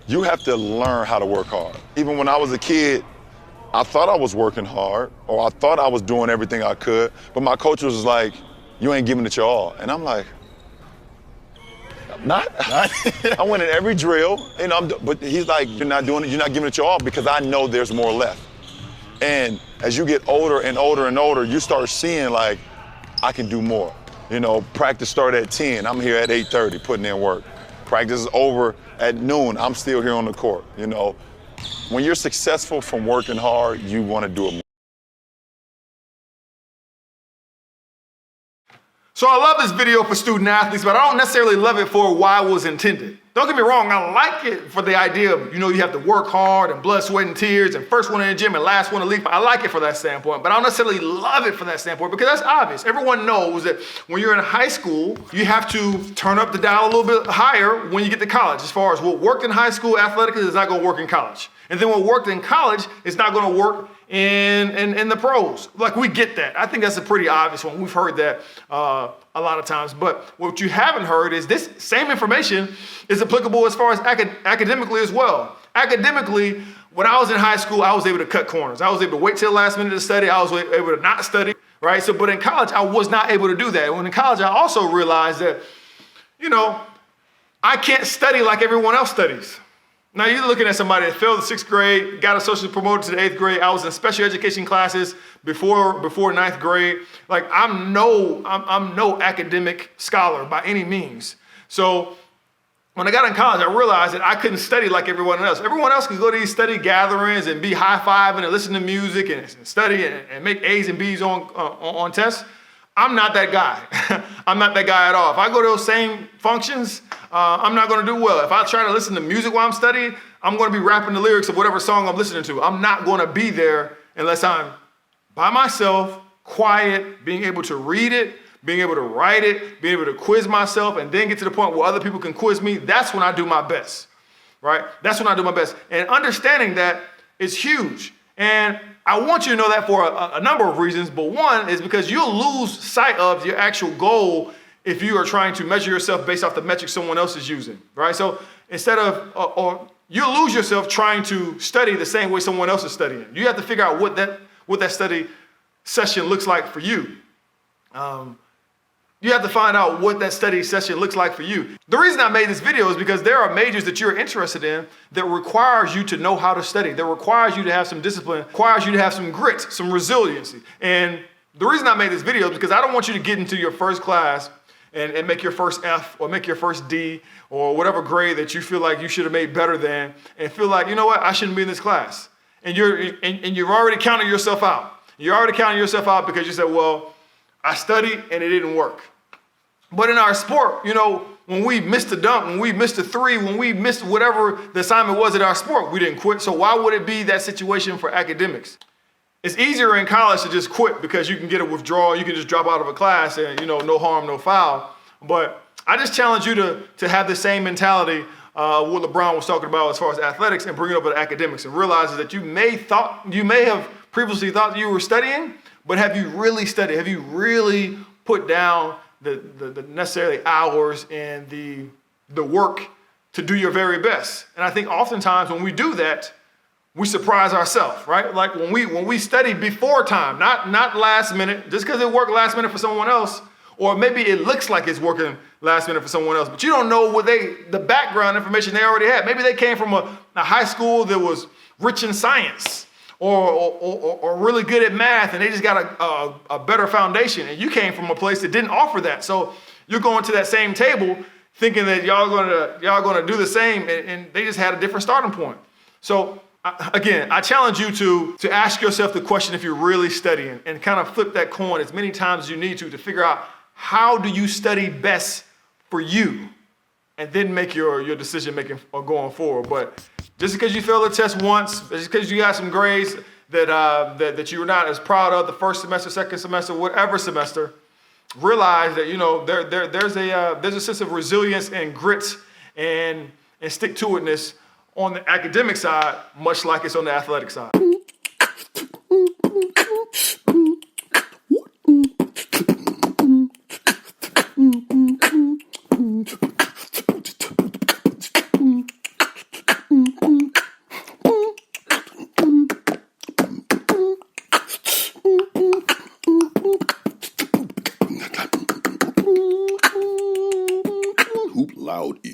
You have to learn how to work hard. Even when I was a kid, I thought I was working hard, or I thought I was doing everything I could, but my coach was like, you ain't giving it your all. And I'm like, not. I went in every drill, but he's like, you're not doing it, you're not giving it your all because I know there's more left. And as you get older and older and older, you start seeing like, I can do more. Practice started at 10, I'm here at 8:30 putting in work. Practice is over at noon, I'm still here on the court. When you're successful from working hard, you want to do it more. So I love this video for student athletes, but I don't necessarily love it for why it was intended. Don't get me wrong, I like it for the idea of, you have to work hard and blood, sweat, and tears, and first one in the gym and last one to leave. I like it for that standpoint, but I don't necessarily love it for that standpoint because that's obvious. Everyone knows that when you're in high school, you have to turn up the dial a little bit higher when you get to college. As far as what worked in high school athletically is not going to work in college. And then what worked in college is not going to work in the pros. Like, we get that. I think that's a pretty obvious one. We've heard that a lot of times. But what you haven't heard is this same information is applicable as far as academically as well. Academically, when I was in high school, I was able to cut corners. I was able to wait till the last minute to study. I was able to not study, right? But in college, I was not able to do that. When in college, I also realized that, I can't study like everyone else studies. Now, you're looking at somebody that failed the 6th grade, got associate promoted to the 8th grade. I was in special education classes before 9th grade. Like, I'm no academic scholar by any means. So when I got in college, I realized that I couldn't study like everyone else. Everyone else could go to these study gatherings and be high-fiving and listen to music and study and make A's and B's on tests. I'm not that guy. I'm not that guy at all. If I go to those same functions, I'm not going to do well. If I try to listen to music while I'm studying, I'm going to be rapping the lyrics of whatever song I'm listening to. I'm not going to be there unless I'm by myself, quiet, being able to read it, being able to write it, being able to quiz myself, and then get to the point where other people can quiz me. That's when I do my best, right? That's when I do my best. And understanding that is huge. And I want you to know that for a number of reasons, but one is because you'll lose sight of your actual goal if you are trying to measure yourself based off the metrics someone else is using, right? So instead of, or you'll lose yourself trying to study the same way someone else is studying. You have to figure out what that study session looks like for you. You have to find out what that study session looks like for you. The reason I made this video is because there are majors that you're interested in that requires you to know how to study, that requires you to have some discipline, requires you to have some grit, some resiliency. And the reason I made this video is because I don't want you to get into your first class and make your first F or make your first D or whatever grade that you feel like you should have made better than, and feel like, you know what, I shouldn't be in this class. And you've already counted yourself out. You're already counting yourself out because you said, well, I studied and it didn't work. But in our sport, when we missed a dunk, when we missed a three, when we missed whatever the assignment was at our sport, we didn't quit. So why would it be that situation for academics? It's easier in college to just quit because you can get a withdrawal. You can just drop out of a class and, no harm, no foul. But I just challenge you to have the same mentality what LeBron was talking about as far as athletics, and bring it over to academics, and realize that you may have previously thought that you were studying, but have you really studied? Have you really put down the necessary hours and the work to do your very best? And I think oftentimes when we do that, we surprise ourselves, right? Like when we study before time, not last minute, just because it worked last minute for someone else, or maybe it looks like it's working last minute for someone else, but you don't know the background information they already had. Maybe they came from a high school that was rich in science, or really good at math, and they just got a better foundation. And you came from a place that didn't offer that. So you're going to that same table thinking that y'all gonna do the same, and they just had a different starting point. So again, I challenge you to ask yourself the question if you're really studying, and kind of flip that coin as many times as you need to figure out, how do you study best for you? And then make your decision making going forward. But just because you failed the test once, just because you got some grades that you were not as proud of the first semester, second semester, whatever semester, realize that there's a sense of resilience and grit and stick to itness on the academic side, much like it's on the athletic side. Laude.